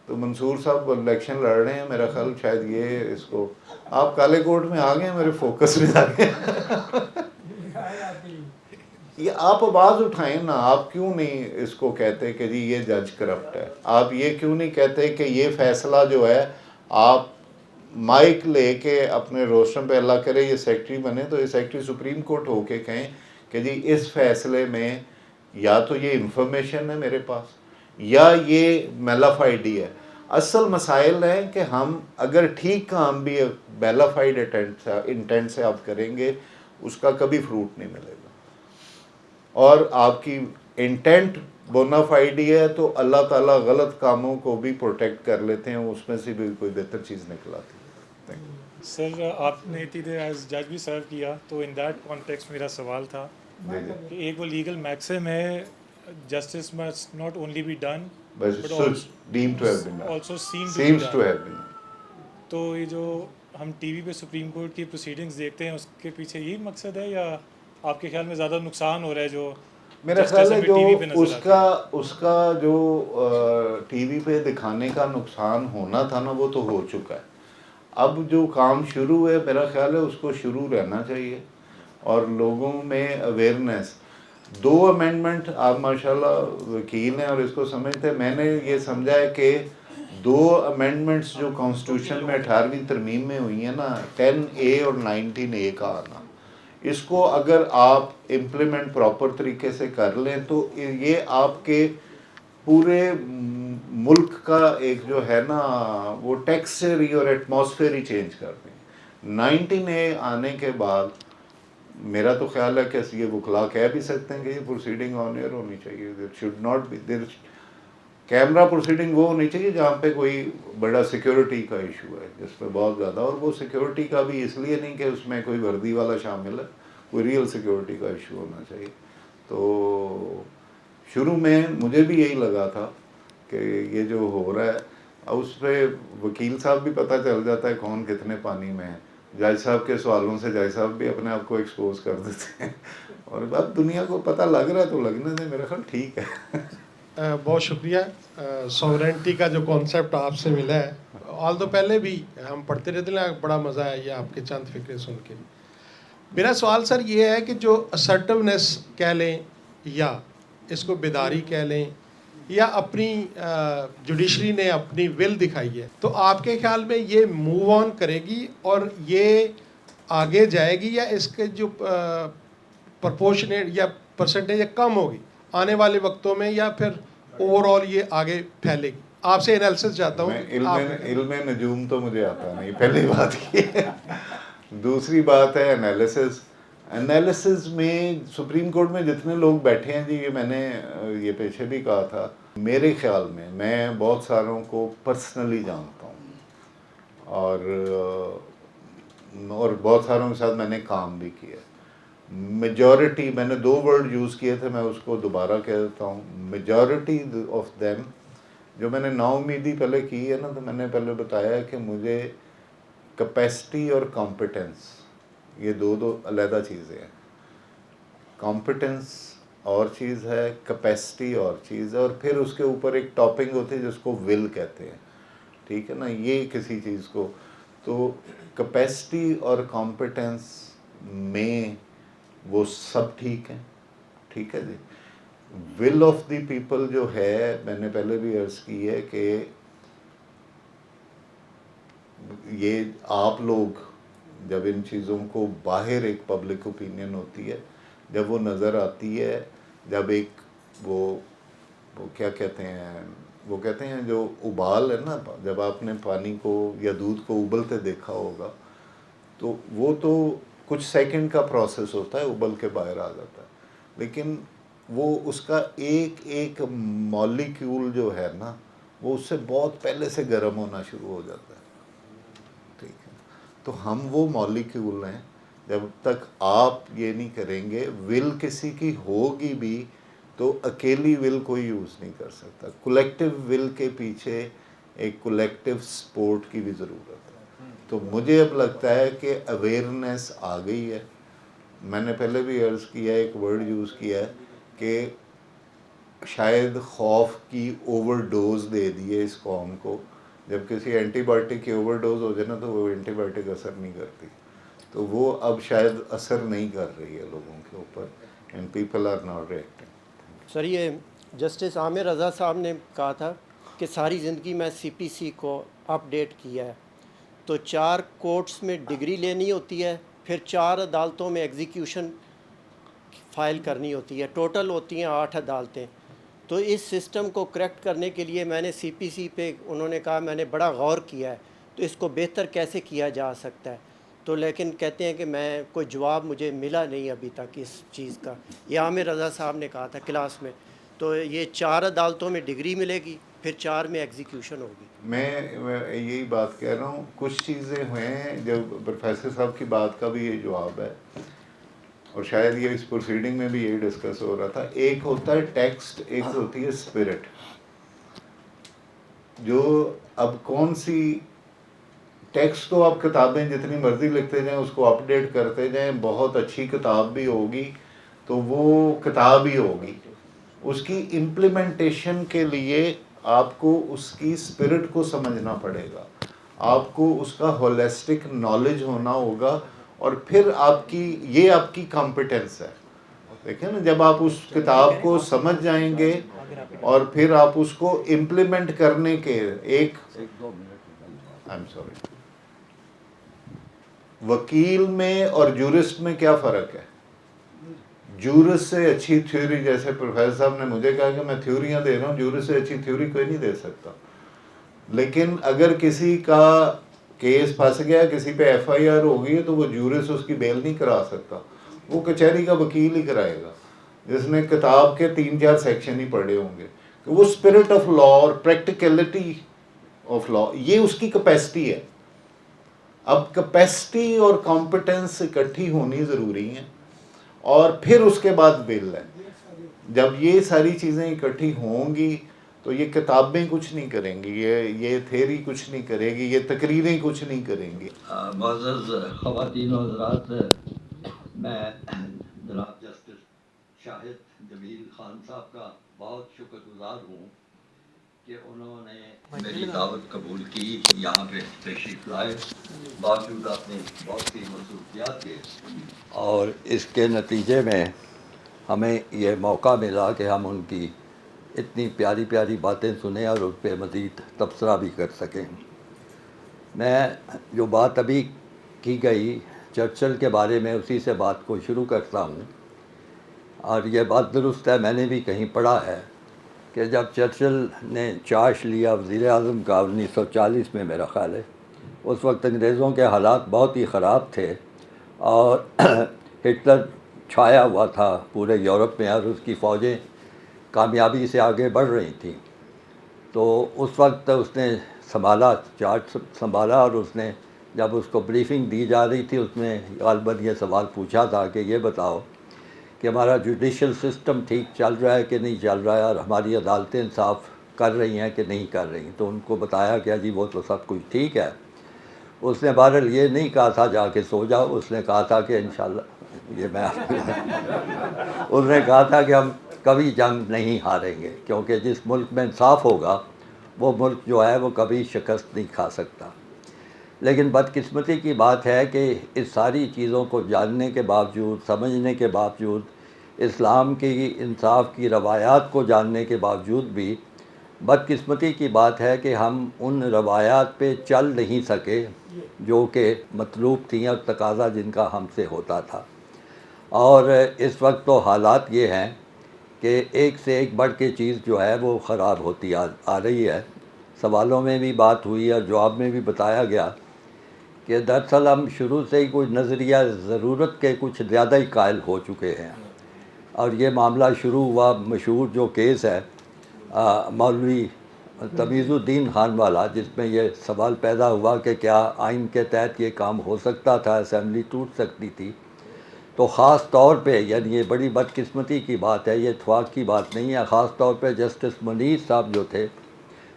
Speaker 1: تو منصور صاحب الیکشن لڑ رہے ہیں، میرا خیال شاید یہ اس کو، آپ کالے کوٹ میں آ گئے ہیں، میرے فوکس میں آ گئے. یہ آپ آواز اٹھائیں نا. آپ کیوں نہیں اس کو کہتے کہ جی یہ جج کرپٹ ہے؟ آپ یہ کیوں نہیں کہتے کہ یہ فیصلہ جو ہے، آپ مائک لے کے اپنے روسٹرم پہ اللہ کرے یہ سیکٹری بنے تو یہ سیکٹری سپریم کورٹ ہو کے کہیں کہ جی اس فیصلے میں یا تو یہ انفارمیشن ہے میرے پاس یا یہ میلافائڈی ہے. اصل مسائل ہیں کہ ہم اگر ٹھیک کام بھی میلافائڈ انٹینٹ سے آپ کریں گے، اس کا کبھی فروٹ نہیں ملے گا. اور آپ کی انٹینٹ بونافائڈی ہے تو اللہ تعالیٰ غلط کاموں کو بھی پروٹیکٹ کر لیتے ہیں، اس میں سے بھی کوئی بہتر چیز نکل آتی ہے.
Speaker 6: سر آپ نے اتنی دیر ایز جج بھی سرو کیا، تو ان دیٹ کانٹیکسٹ میرا سوال تھا کہ ایک وہ لیگل میکسم ہے، justice must not only be done but also seem to be done. تو یہ جو ہم ٹی وی پہ سپریم کورٹ کی پروسیڈنگز دیکھتے ہیں، اس کے پیچھے یہی مقصد ہے، یا آپ کے خیال میں زیادہ نقصان ہو رہا ہے جو
Speaker 1: میرا خیال ہے جو اس کا جو ٹی وی پہ دکھانے کا نقصان ہونا تھا نا، وہ تو ہو چکا ہے. اب جو کام شروع ہے، میرا خیال ہے اس کو شروع رہنا چاہیے اور لوگوں میں اویئرنیس. 2 امینڈمنٹ آپ ماشاءاللہ وکیل ہیں اور اس کو سمجھتے ہیں. میں نے یہ سمجھا ہے کہ 2 امینڈمنٹس جو کانسٹیٹیوشن میں 18ویں ترمیم میں ہوئی ہیں نا، 10A اور 19A کا آنا، اس کو اگر آپ امپلیمنٹ پراپر طریقے سے کر لیں تو یہ آپ کے پورے ملک کا ایک جو ہے نا وہ ٹیکسچر ہی اور ایٹماسفیئر ہی چینج کر دیں. 19A آنے کے بعد میرا تو خیال ہے کہ یہ وکلا کہہ بھی سکتے ہیں کہ یہ پروسیڈنگ آن ایئر ہونی چاہیے. There should not be there camera proceeding وہ ہونی چاہیے جہاں پہ کوئی بڑا سیکیورٹی کا ایشو ہے، جس پہ بہت زیادہ، اور وہ سیکیورٹی کا بھی اس لیے نہیں کہ اس میں کوئی وردی والا شامل ہے، کوئی ریئل سیکیورٹی کا ایشو ہونا چاہیے. تو شروع میں مجھے بھی یہی لگا تھا کہ یہ جو ہو رہا ہے، اس پہ وکیل صاحب بھی پتہ چل جاتا ہے کون کتنے پانی میں ہے. جج صاحب کے سوالوں سے جج صاحب بھی اپنے آپ کو ایکسپوز کر دیتے ہیں. اور اب دنیا کو پتہ لگ رہا ہے تو لگنے دیں، میرا خیال ٹھیک ہے.
Speaker 7: بہت شکریہ. سوورنٹی کا جو کانسیپٹ آپ سے ملا ہے، آل تو پہلے بھی ہم پڑھتے رہتے ہیں، بڑا مزہ آیا یہ آپ کے چند فکریں سن کے. میرا سوال سر یہ ہے کہ جو اسرٹیونیس کہہ لیں یا اس کو بیداری کہہ لیں یا اپنی جوڈیشری نے اپنی ول دکھائی ہے، تو آپ کے خیال میں یہ موو آن کرے گی اور یہ آگے جائے گی، یا اس کے جو پرپورشنیٹ یا پرسنٹیج کم ہوگی آنے والے وقتوں میں، یا پھر اوور آل یہ آگے پھیلے گی؟ آپ سے انالیسس چاہتا ہوں.
Speaker 1: علم نجوم تو مجھے آتا نہیں، پہلی بات یہ. دوسری بات ہے انالیسس میں سپریم کورٹ میں جتنے لوگ بیٹھے ہیں جی، یہ میں نے یہ پیچھے بھی کہا تھا، میرے خیال میں بہت ساروں کو پرسنلی جانتا ہوں اور اور بہت ساروں کے ساتھ میں نے کام بھی کیا. میجورٹی, میں نے 2 ورڈ یوز کیے تھے, میں اس کو دوبارہ کہہ دیتا ہوں. میجورٹی آف دیم, جو میں نے نا امیدی پہلے کی ہے نا, تو میں نے پہلے بتایا کہ مجھے کیپیسٹی اور کمپیٹنس, یہ دو علیحدہ چیزیں ہیں. کمپیٹنس اور چیز ہے, کیپیسٹی اور چیز ہے, اور پھر اس کے اوپر ایک ٹاپنگ ہوتی ہے جس کو ول کہتے ہیں, ٹھیک ہے نا. یہ کسی چیز کو, تو کیپیسٹی اور کمپیٹنس میں وہ سب ٹھیک ہیں, ٹھیک ہے جی. ول آف دی پیپل جو ہے, میں نے پہلے بھی عرض کی ہے کہ یہ آپ لوگ جب ان چیزوں کو باہر ایک پبلک اوپینین ہوتی ہے, جب وہ نظر آتی ہے, جب ایک وہ کیا کہتے ہیں, وہ کہتے ہیں جو ابال ہے نا, جب آپ نے پانی کو یا دودھ کو ابلتے دیکھا ہوگا, تو وہ تو کچھ سیکنڈ کا پروسیس ہوتا ہے, ابل کے باہر آ جاتا ہے, لیکن وہ اس کا ایک ایک مالیکیول جو ہے نا, وہ اس سے بہت پہلے سے گرم ہونا شروع ہو جاتا ہے, ٹھیک ہے. تو ہم وہ مالیکیول ہیں, جب تک آپ یہ نہیں کریں گے, ول کسی کی ہوگی بھی تو اکیلی ول کوئی یوز نہیں کر سکتا. کولیکٹیو ول کے پیچھے ایک کولیکٹیو سپورٹ کی بھی ضرورت ہے. تو مجھے اب لگتا ہے کہ اویئرنیس آ گئی ہے. میں نے پہلے بھی عرض کیا ہے, ایک ورڈ یوز کیا ہے کہ شاید خوف کی اوور ڈوز دے دیے اس قوم کو. جب کسی اینٹی بایوٹک کی اوور ڈوز ہو جائے نا, تو وہ اینٹی بایوٹک اثر نہیں کرتی, تو وہ اب شاید اثر نہیں کر رہی ہے لوگوں کے اوپر, and people are not reacting.
Speaker 8: Sir یہ جسٹس عامر رضا صاحب نے کہا تھا کہ ساری زندگی میں سی پی سی کو اپ ڈیٹ کیا ہے, تو 4 کورٹس میں ڈگری لینی ہوتی ہے, پھر 4 عدالتوں میں ایگزیکیوشن فائل کرنی ہوتی ہے, ٹوٹل ہوتی ہیں 8 عدالتیں. تو اس سسٹم کو کریکٹ کرنے کے لیے میں نے سی پی سی پہ, انہوں نے کہا میں نے بڑا غور کیا ہے, تو اس کو بہتر کیسے کیا جا سکتا ہے. تو لیکن کہتے ہیں کہ میں کوئی جواب مجھے ملا نہیں ابھی تک اس چیز کا. یہ عامر رضا صاحب نے کہا تھا کلاس میں, تو یہ 4 عدالتوں میں ڈگری ملے گی, پھر 4 میں ایگزیکیوشن ہوگی. میں
Speaker 1: یہی بات کہہ رہا ہوں, کچھ چیزیں ہیں جو پروفیسر صاحب کی بات کا بھی یہ جواب ہے, اور شاید یہ اس پروسیڈنگ میں بھی یہی ڈسکس ہو رہا تھا. ایک ہوتا ہے ٹیکسٹ, ایک ہوتی ہے اسپرٹ. جو اب کون سی ٹیکسٹ, تو آپ کتابیں جتنی مرضی لکھتے جائیں, اس کو اپ ڈیٹ کرتے جائیں, بہت اچھی کتاب بھی ہوگی تو وہ کتاب ہی ہوگی. اس کی امپلیمنٹیشن کے لیے آپ کو اس کی اسپرٹ کو سمجھنا پڑے گا, آپ کو اس کا ہولسٹک نالج ہونا ہوگا, اور پھر یہ آپ کی کمپیٹنس ہے. دیکھیں نا, جب آپ اس کتاب کو سمجھ جائیں گے اور پھر آپ اس کو امپلیمنٹ کرنے کے وکیل میں اور جورسٹ میں کیا فرق ہے؟ جورسٹ سے اچھی تھیوری, جیسے پروفیسر صاحب نے مجھے کہا کہ میں تھیوریاں دے رہا ہوں, جورسٹ سے اچھی تھیوری کوئی نہیں دے سکتا. لیکن اگر کسی کا کیس پھنس گیا, کسی پہ ایف آئی آر ہو گئی ہے, تو وہ جورسٹ اس کی بیل نہیں کرا سکتا, وہ کچہری کا وکیل ہی کرائے گا, جس نے کتاب کے 3-4 سیکشن ہی پڑھے ہوں گے. کہ وہ اسپرٹ آف لا اور پریکٹیکلٹی آف لا, یہ اس کی کیپیسٹی ہے. اب کیپیسٹی اور کمپیٹنس اکٹھی ہونی ضروری ہیں, اور پھر اس کے بعد بل ہے. جب یہ ساری چیزیں اکٹھی ہوں گی تو یہ کتابیں کچھ نہیں کریں گی, یہ تھیری کچھ نہیں کرے گی, یہ تقریریں کچھ نہیں کریں گی.
Speaker 3: معزز خواتین و حضرات, میں جناب جسٹس شاہد جمیل خان صاحب کا بہت شکر گزار ہوں کہ انہوں نے میری دعوت قبول کی, یہاں پہ تشریف لائے, باوجود اپنی بہت سی مصروفیات کے, اور اس کے نتیجے میں ہمیں یہ موقع ملا کہ ہم ان کی اتنی پیاری پیاری باتیں سنیں اور اس پہ مزید تبصرہ بھی کر سکیں. میں جو بات ابھی کی گئی چرچل کے بارے میں, اسی سے بات کو شروع کرتا ہوں. اور یہ بات درست ہے, میں نے بھی کہیں پڑھا ہے کہ جب چرچل نے چارج لیا وزیر اعظم کا 1940 میں, میرا خیال ہے, اس وقت انگریزوں کے حالات بہت ہی خراب تھے, اور ہٹلر چھایا ہوا تھا پورے یورپ میں, اور اس کی فوجیں کامیابی سے آگے بڑھ رہی تھیں. تو اس وقت اس نے چارج سنبھالا, اور اس نے جب اس کو بریفنگ دی جا رہی تھی اس میں غالباً یہ سوال پوچھا تھا کہ یہ بتاؤ کہ ہمارا جوڈیشل سسٹم ٹھیک چل رہا ہے کہ نہیں چل رہا ہے اور ہماری عدالتیں انصاف کر رہی ہیں کہ نہیں کر رہی. تو ان کو بتایا کہ جی وہ تو سب کچھ ٹھیک ہے. اس نے بہرحال یہ نہیں کہا تھا جا کے سو جاؤ, اس نے کہا تھا کہ انشاءاللہ یہ میں اس نے کہا تھا کہ ہم کبھی جنگ نہیں ہاریں گے, کیونکہ جس ملک میں انصاف ہوگا وہ ملک جو ہے وہ کبھی شکست نہیں کھا سکتا. لیکن بدقسمتی کی بات ہے کہ اس ساری چیزوں کو جاننے کے باوجود, سمجھنے کے باوجود, اسلام کی انصاف کی روایات کو جاننے کے باوجود بھی بدقسمتی کی بات ہے کہ ہم ان روایات پہ چل نہیں سکے جو کہ مطلوب تھیں اور تقاضا جن کا ہم سے ہوتا تھا. اور اس وقت تو حالات یہ ہیں کہ ایک سے ایک بڑھ کے چیز جو ہے وہ خراب ہوتی آ رہی ہے. سوالوں میں بھی بات ہوئی اور جواب میں بھی بتایا گیا کہ دراصل ہم شروع سے ہی کوئی نظریہ ضرورت کے کچھ زیادہ ہی قائل ہو چکے ہیں. اور یہ معاملہ شروع ہوا مشہور جو کیس ہے مولوی تمیز الدین خان والا, جس میں یہ سوال پیدا ہوا کہ کیا آئین کے تحت یہ کام ہو سکتا تھا, اسمبلی ٹوٹ سکتی تھی. تو خاص طور پہ, یعنی یہ بڑی بدقسمتی کی بات ہے, یہ اتفاق کی بات نہیں ہے, خاص طور پہ جسٹس منیر صاحب جو تھے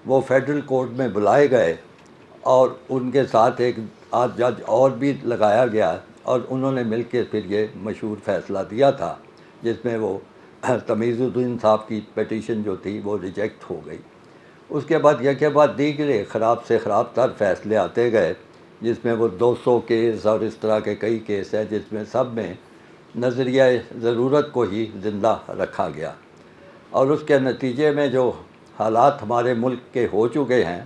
Speaker 3: وہ فیڈرل کورٹ میں بلائے گئے اور ان کے ساتھ ایک آدھ جج اور بھی لگایا گیا اور انہوں نے مل کے پھر یہ مشہور فیصلہ دیا تھا جس میں وہ تمیز الدین صاحب کی پیٹیشن جو تھی وہ ریجیکٹ ہو گئی. اس کے بعد یہ کے بعد دیگرے خراب سے خراب تر فیصلے آتے گئے جس میں وہ 200 کیس اور اس طرح کے کئی کیس ہیں جس میں سب میں نظریہ ضرورت کو ہی زندہ رکھا گیا. اور اس کے نتیجے میں جو حالات ہمارے ملک کے ہو چکے ہیں,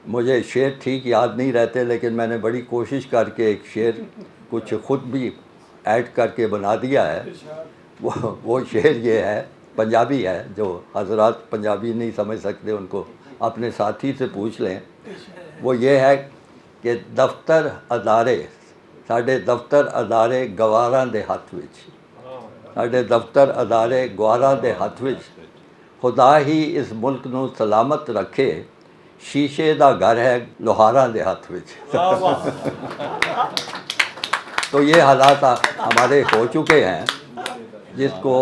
Speaker 3: مجھے شعر ٹھیک یاد نہیں رہتے لیکن میں نے بڑی کوشش کر کے ایک شعر کچھ خود بھی ایڈ کر کے بنا دیا ہے. وہ شعر یہ ہے, پنجابی ہے, جو حضرات پنجابی نہیں سمجھ سکتے ان کو اپنے ساتھی سے پوچھ لیں. وہ یہ ہے کہ دفتر ادارے ساڈے دفتر ادارے گواراں دے ہاتھ وچ, ساڈے دفتر ادارے گواراں دے ہاتھ وچ, خدا ہی اس ملک نو سلامت رکھے, شیشے دا گھر ہے لوہاراں دے ہاتھ وچ. تو یہ حالات ہمارے ہو چکے ہیں جس کو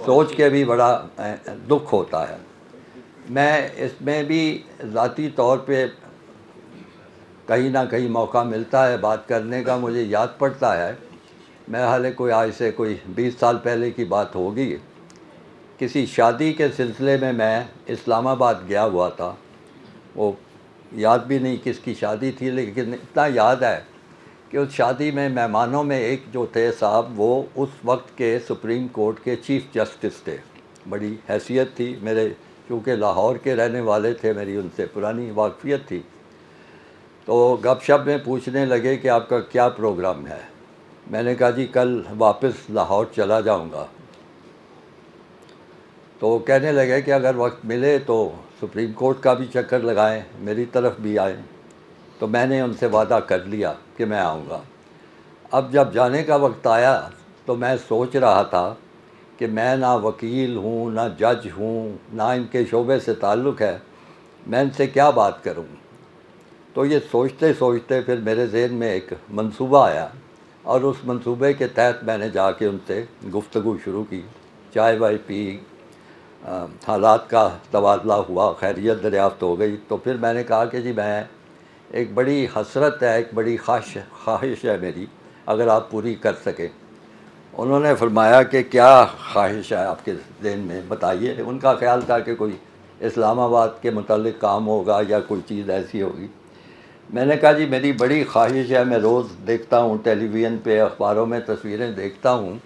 Speaker 3: سوچ کے بھی بڑا دکھ ہوتا ہے. میں اس میں بھی ذاتی طور پہ کہیں نہ کہیں موقع ملتا ہے بات کرنے کا, مجھے یاد پڑتا ہے, میں حالے کوئی آج سے کوئی 20 سال پہلے کی بات ہوگی, کسی شادی کے سلسلے میں اسلام آباد گیا ہوا تھا. وہ یاد بھی نہیں کس کی شادی تھی, لیکن اتنا یاد ہے کہ اس شادی میں مہمانوں میں ایک جو تھے صاحب, وہ اس وقت کے سپریم کورٹ کے چیف جسٹس تھے. بڑی حیثیت تھی, میرے چونکہ لاہور کے رہنے والے تھے, میری ان سے پرانی واقفیت تھی. تو گپ شپ میں پوچھنے لگے کہ آپ کا کیا پروگرام ہے. میں نے کہا جی کل واپس لاہور چلا جاؤں گا. تو کہنے لگے کہ اگر وقت ملے تو سپریم کورٹ کا بھی چکر لگائیں, میری طرف بھی آئیں. تو میں نے ان سے وعدہ کر لیا کہ میں آؤں گا. اب جب جانے کا وقت آیا تو میں سوچ رہا تھا کہ میں نہ وکیل ہوں, نہ جج ہوں, نہ ان کے شعبے سے تعلق ہے, میں ان سے کیا بات کروں. تو یہ سوچتے سوچتے پھر میرے ذہن میں ایک منصوبہ آیا اور اس منصوبے کے تحت میں نے جا کے ان سے گفتگو شروع کی. چائے وائے پی, حالات کا تبادلہ ہوا, خیریت دریافت ہو گئی. تو پھر میں نے کہا کہ جی میں ایک بڑی حسرت ہے, ایک بڑی خواہش ہے میری, اگر آپ پوری کر سکیں. انہوں نے فرمایا کہ کیا خواہش ہے آپ کے ذہن میں, بتائیے. ان کا خیال تھا کہ کوئی اسلام آباد کے متعلق کام ہوگا یا کوئی چیز ایسی ہوگی. میں نے کہا جی میری بڑی خواہش ہے, میں روز دیکھتا ہوں ٹیلی ویژن پہ, اخباروں میں تصویریں دیکھتا ہوں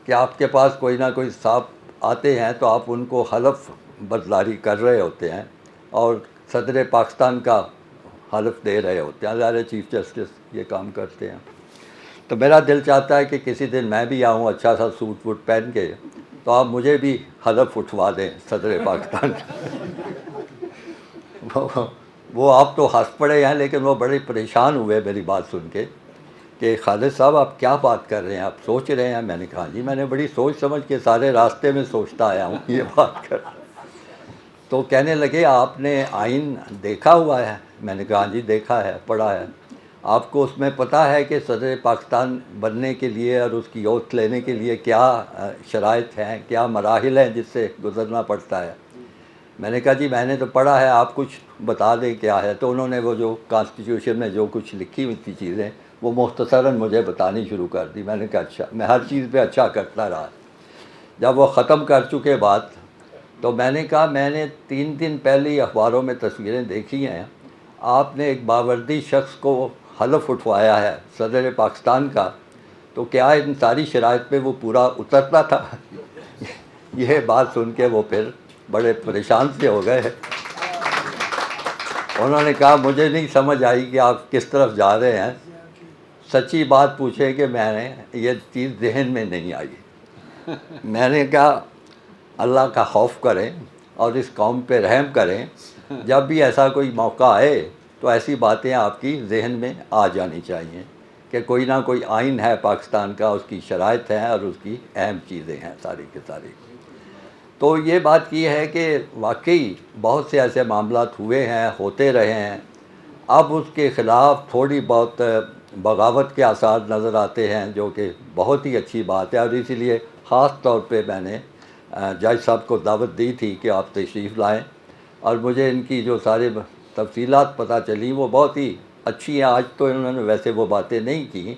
Speaker 3: کہ آپ کے پاس کوئی نہ کوئی صاحب آتے ہیں تو آپ ان کو حلف برداری کر رہے ہوتے ہیں اور صدر پاکستان کا حلف دے رہے ہوتے ہیں. ظاہر چیف جسٹس یہ کام کرتے ہیں. تو میرا دل چاہتا ہے کہ کسی دن میں بھی آؤں اچھا سا سوٹ ووٹ پہن کے, تو آپ مجھے بھی حلف اٹھوا دیں صدر پاکستان. وہ آپ تو ہنس پڑے ہیں, لیکن وہ بڑے پریشان ہوئے میری بات سن کے کہ خالد صاحب آپ کیا بات کر رہے ہیں, آپ سوچ رہے ہیں. میں نے کہا جی میں نے بڑی سوچ سمجھ کے سارے راستے میں سوچتا آیا ہوں یہ بات کر. تو کہنے لگے آپ نے آئین دیکھا ہوا ہے. میں نے کہا جی دیکھا ہے, پڑھا ہے. آپ کو اس میں پتہ ہے کہ صدر پاکستان بننے کے لیے اور اس کی اوتھ لینے کے لیے کیا شرائط ہیں, کیا مراحل ہیں جس سے گزرنا پڑتا ہے؟ میں نے کہا جی میں نے تو پڑھا ہے, آپ کچھ بتا دیں کیا ہے. تو انہوں نے وہ جو کانسٹیٹیوشن میں جو کچھ لکھی ہوئی تھی چیزیں وہ مختصراً مجھے بتانی شروع کر دی. میں نے کہا اچھا. میں ہر چیز پہ اچھا کرتا رہا. جب وہ ختم کر چکے بات تو میں نے کہا میں نے 3 دن پہلے ہی اخباروں میں تصویریں دیکھی ہیں, آپ نے ایک باوردی شخص کو حلف اٹھوایا ہے صدر پاکستان کا, تو کیا ان ساری شرائط پہ وہ پورا اترتا تھا؟ یہ بات سن کے وہ پھر بڑے پریشان سے ہو گئے. انہوں نے کہا مجھے نہیں سمجھ آئی کہ آپ کس طرف جا رہے ہیں, سچی بات پوچھیں کہ میں نے یہ چیز ذہن میں نہیں آئی. میں نے کہا اللہ کا خوف کریں اور اس قوم پہ رحم کریں, جب بھی ایسا کوئی موقع آئے تو ایسی باتیں آپ کی ذہن میں آ جانی چاہیے کہ کوئی نہ کوئی آئین ہے پاکستان کا, اس کی شرائط ہیں اور اس کی اہم چیزیں ہیں ساری کی ساری. تو یہ بات یہ ہے کہ واقعی بہت سے ایسے معاملات ہوئے ہیں, ہوتے رہے ہیں. اب اس کے خلاف تھوڑی بہت بغاوت کے آثار نظر آتے ہیں, جو کہ بہت ہی اچھی بات ہے. اور اسی لیے خاص طور پہ میں نے جج صاحب کو دعوت دی تھی کہ آپ تشریف لائیں, اور مجھے ان کی جو سارے تفصیلات پتہ چلیں وہ بہت ہی اچھی ہیں. آج تو انہوں نے ویسے وہ باتیں نہیں کی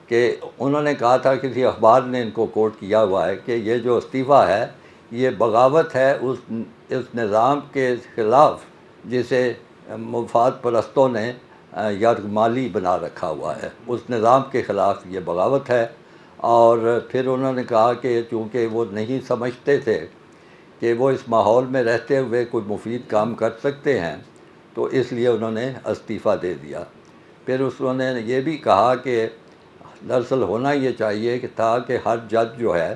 Speaker 3: کہ انہوں نے کہا تھا, کسی اخبار نے ان کو کوٹ کیا ہوا ہے کہ یہ جو استعفیٰ ہے یہ بغاوت ہے اس نظام کے خلاف جسے مفاد پرستوں نے یرغمالی بنا رکھا ہوا ہے. اس نظام کے خلاف یہ بغاوت ہے. اور پھر انہوں نے کہا کہ چونکہ وہ نہیں سمجھتے تھے کہ وہ اس ماحول میں رہتے ہوئے کوئی مفید کام کر سکتے ہیں, تو اس لیے انہوں نے استعفیٰ دے دیا. پھر انہوں نے یہ بھی کہا کہ دراصل ہونا یہ چاہیے کہ تھا کہ ہر جج جو ہے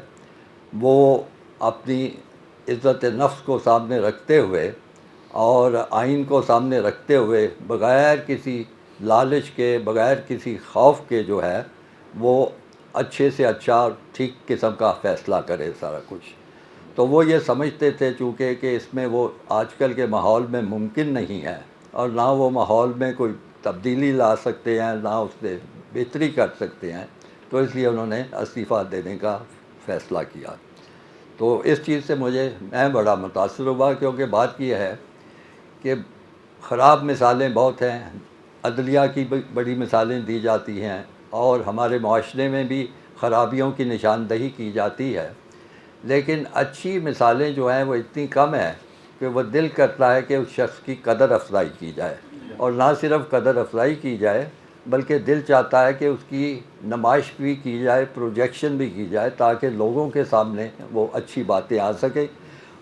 Speaker 3: وہ اپنی عزت نفس کو سامنے رکھتے ہوئے اور آئین کو سامنے رکھتے ہوئے بغیر کسی لالچ کے, بغیر کسی خوف کے جو ہے وہ اچھے سے اچھا ٹھیک قسم کا فیصلہ کرے سارا کچھ. تو وہ یہ سمجھتے تھے چونکہ کہ اس میں وہ آج کل کے ماحول میں ممکن نہیں ہے, اور نہ وہ ماحول میں کوئی تبدیلی لا سکتے ہیں, نہ اس سے بہتری کر سکتے ہیں, تو اس لیے انہوں نے استعفیٰ دینے کا فیصلہ کیا. تو اس چیز سے میں بڑا متاثر ہوا, کیونکہ بات یہ ہے کہ خراب مثالیں بہت ہیں, عدلیہ کی بڑی مثالیں دی جاتی ہیں, اور ہمارے معاشرے میں بھی خرابیوں کی نشاندہی کی جاتی ہے, لیکن اچھی مثالیں جو ہیں وہ اتنی کم ہیں کہ وہ دل کرتا ہے کہ اس شخص کی قدر افزائی کی جائے, اور نہ صرف قدر افزائی کی جائے بلکہ دل چاہتا ہے کہ اس کی نمائش بھی کی جائے, پروجیکشن بھی کی جائے, تاکہ لوگوں کے سامنے وہ اچھی باتیں آ سکیں.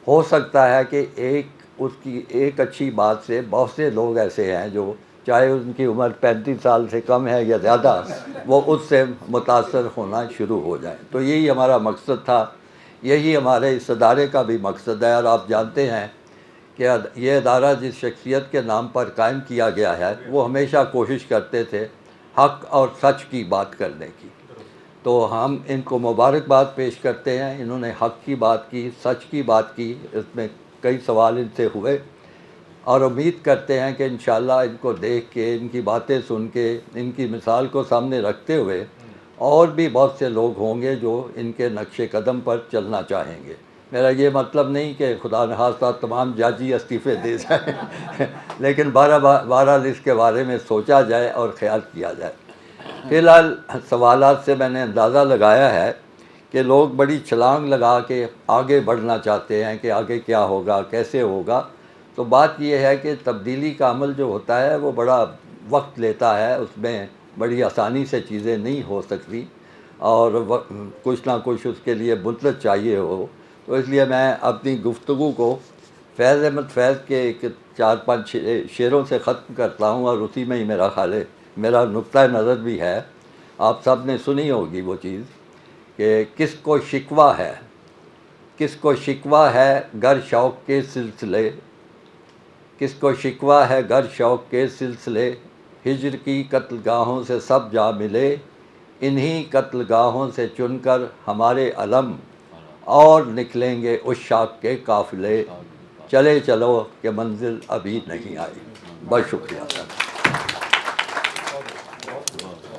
Speaker 3: ہو سکتا ہے کہ اس کی ایک اچھی بات سے بہت سے لوگ ایسے ہیں جو چاہے ان کی عمر 35 سال سے کم ہے یا زیادہ, وہ اس سے متاثر ہونا شروع ہو جائیں. تو یہی ہمارا مقصد تھا, یہی ہمارے اس ادارے کا بھی مقصد ہے. اور آپ جانتے ہیں کہ یہ ادارہ جس شخصیت کے نام پر قائم کیا گیا ہے وہ ہمیشہ کوشش کرتے تھے حق اور سچ کی بات کرنے کی. تو ہم ان کو مبارکباد پیش کرتے ہیں, انہوں نے حق کی بات کی, سچ کی بات کی. اس میں کئی سوال ان سے ہوئے, اور امید کرتے ہیں کہ انشاءاللہ ان کو دیکھ کے, ان کی باتیں سن کے, ان کی مثال کو سامنے رکھتے ہوئے اور بھی بہت سے لوگ ہوں گے جو ان کے نقش قدم پر چلنا چاہیں گے. میرا یہ مطلب نہیں کہ خدا نخواستہ تمام جج ہی استعفے دے جائیں, لیکن بہرحال اس کے بارے میں سوچا جائے اور خیال کیا جائے. فی الحال سوالات سے میں نے اندازہ لگایا ہے کہ لوگ بڑی چھلانگ لگا کے آگے بڑھنا چاہتے ہیں کہ آگے کیا ہوگا, کیسے ہوگا. تو بات یہ ہے کہ تبدیلی کا عمل جو ہوتا ہے وہ بڑا وقت لیتا ہے, اس میں بڑی آسانی سے چیزیں نہیں ہو سکتی, اور کچھ نہ کچھ اس کے لیے مدت چاہیے ہو. تو اس لیے میں اپنی گفتگو کو فیض احمد فیض کے 4-5 شعروں سے ختم کرتا ہوں, اور اسی میں ہی میرا خیال ہے, میرا نقطہ نظر بھی ہے. آپ سب نے سنی ہوگی وہ چیز کہ کس کو شکوہ ہے, کس کو شکوہ ہے گر شوق کے سلسلے, کس کو شکوہ ہے گر شوق کے سلسلے, ہجر کی قتل گاہوں سے سب جا ملے, انہی قتل گاہوں سے چن کر ہمارے علم اور نکلیں گے عشاق کے قافلے, چلے چلو کہ منزل ابھی نہیں آئی. بہت شکریہ.